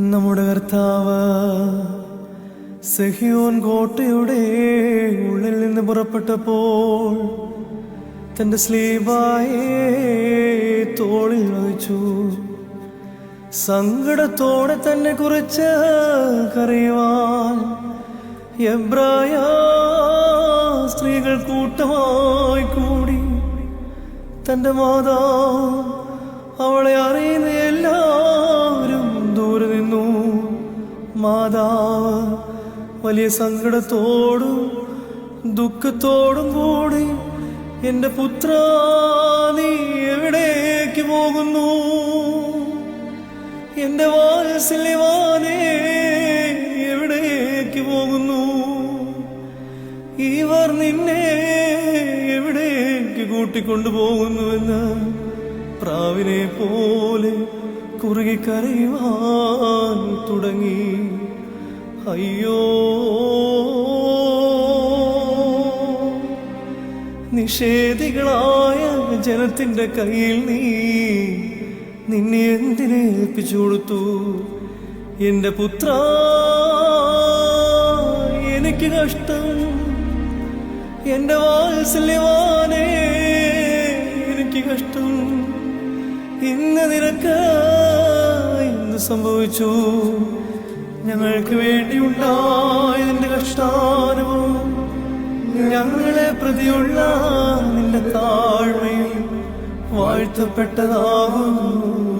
നമ്മുടെ കർത്താവ് സിഹിയോൻ കോട്ടയുടെ ഉള്ളിൽ നിന്ന് പുറപ്പെട്ടപ്പോൾ തന്റെ സ്ലീബായെ തോളിൽ വഹിച്ചു. സങ്കടത്തോടെ തന്നെ കുറിച്ച് കരയുവാൻ എബ്രായ സ്ത്രീകൾ കൂട്ടമായി കൂടി. തന്റെ മാതാവ് അവളെ അറിയുന്ന എല്ലാവരും ദൂരെ നിന്നു. മാതാവ് വലിയ സങ്കടത്തോടും ദുഃഖത്തോടും കൂടി, എന്റെ പുത്ര, നീ എവിടേക്ക് പോകുന്നു? എന്റെ വാത്സല്യവാനേ, എവിടേക്ക് പോകുന്നു? ഇവർ നിന്നെ എവിടേക്ക് കൂട്ടിക്കൊണ്ടുപോകുന്നുവെന്ന് പ്രാവിനെ പോലെ കുറുകിക്കരയുവാൻ തുടങ്ങി. അയ്യോ, നിഷേധികളായ ജനത്തിന്റെ കയ്യിൽ നിന്നെ എന്തിനെ ഏൽപ്പിച്ചു കൊടുത്തു? എന്റെ പുത്ര, എനിക്ക് കഷ്ടം. എന്റെ വാത്സല്യവാനേ, എനിക്ക് കഷ്ടം. ഇന്ന് നിനക്ക് എന്ത് സംഭവിച്ചു? ഞങ്ങൾക്ക് വേണ്ടിയുണ്ടായതിന്റെ കഷ്ടാനുഭവം ഞങ്ങളെ പ്രതിയുള്ള നിന്റെ താഴ്മയിൽ വാഴ്ത്തപ്പെട്ടതാകുന്നു.